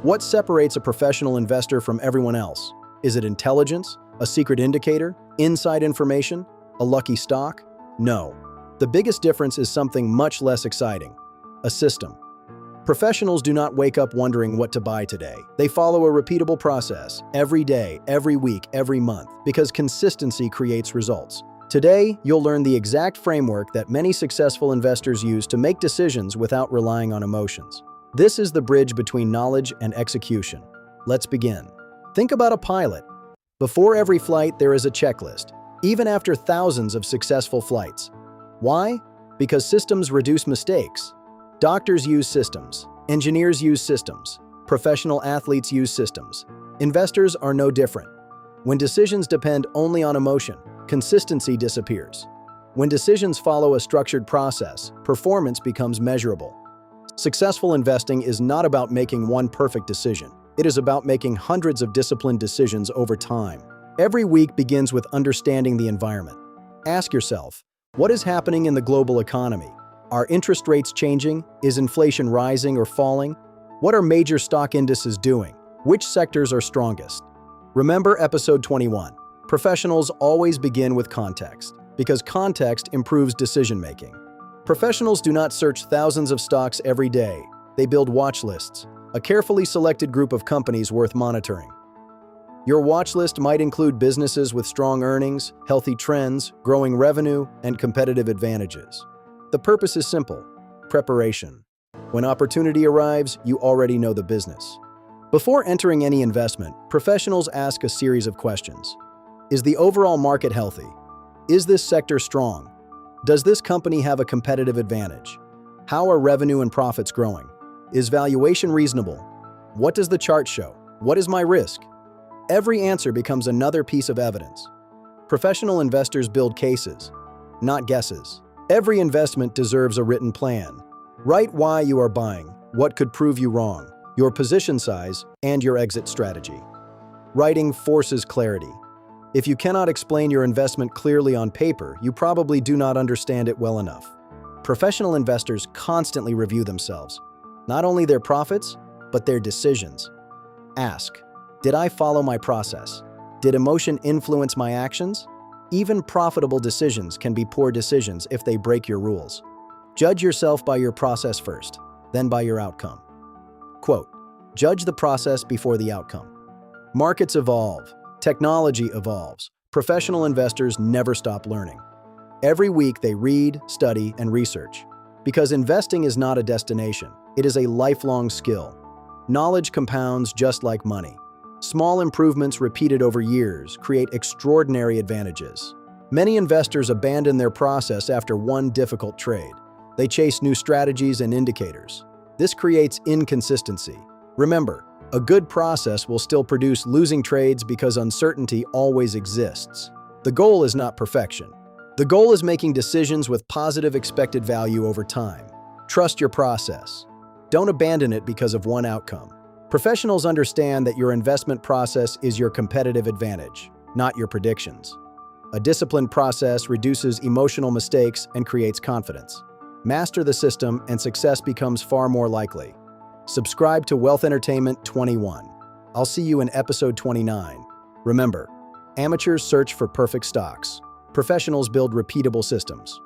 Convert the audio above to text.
What separates a professional investor from everyone else? Is it intelligence, a secret indicator, inside information, a lucky stock? No. The biggest difference is something much less exciting: a system. Professionals do not wake up wondering what to buy today. They follow a repeatable process every day, every week, every month, because consistency creates results. Today, you'll learn the exact framework that many successful investors use to make decisions without relying on emotions. This is the bridge between knowledge and execution. Let's begin. Think about a pilot. Before every flight, there is a checklist, even after thousands of successful flights. Why? Because systems reduce mistakes. Doctors use systems. Engineers use systems. Professional athletes use systems. Investors are no different. When decisions depend only on emotion, consistency disappears. When decisions follow a structured process, performance becomes measurable. Successful investing is not about making one perfect decision. It is about making hundreds of disciplined decisions over time. Every week begins with understanding the environment. Ask yourself, what is happening in the global economy? Are interest rates changing? Is inflation rising or falling? What are major stock indices doing? Which sectors are strongest? Remember episode 21. Professionals always begin with context, because context improves decision-making. Professionals do not search thousands of stocks every day. They build watch lists, a carefully selected group of companies worth monitoring. Your watch list might include businesses with strong earnings, healthy trends, growing revenue, and competitive advantages. The purpose is simple: preparation. When opportunity arrives, you already know the business. Before entering any investment, professionals ask a series of questions. Is the overall market healthy? Is this sector strong? Does this company have a competitive advantage? How are revenue and profits growing? Is valuation reasonable? What does the chart show? What is my risk? Every answer becomes another piece of evidence. Professional investors build cases, not guesses. Every investment deserves a written plan. Write why you are buying, what could prove you wrong, your position size, and your exit strategy. Writing forces clarity. If you cannot explain your investment clearly on paper, you probably do not understand it well enough. Professional investors constantly review themselves, not only their profits, but their decisions. Ask, did I follow my process? Did emotion influence my actions? Even profitable decisions can be poor decisions if they break your rules. Judge yourself by your process first, then by your outcome. Quote, judge the process before the outcome. Markets evolve. Technology evolves. Professional investors never stop learning. Every week they read, study, and research. Because investing is not a destination, it is a lifelong skill. Knowledge compounds just like money. Small improvements repeated over years create extraordinary advantages. Many investors abandon their process after one difficult trade. They chase new strategies and indicators. This creates inconsistency. Remember, a good process will still produce losing trades because uncertainty always exists. The goal is not perfection. The goal is making decisions with positive expected value over time. Trust your process. Don't abandon it because of one outcome. Professionals understand that your investment process is your competitive advantage, not your predictions. A disciplined process reduces emotional mistakes and creates confidence. Master the system and success becomes far more likely. Subscribe to Wealth Entertainment 21. I'll see you in episode 29. Remember, amateurs search for perfect stocks. Professionals build repeatable systems.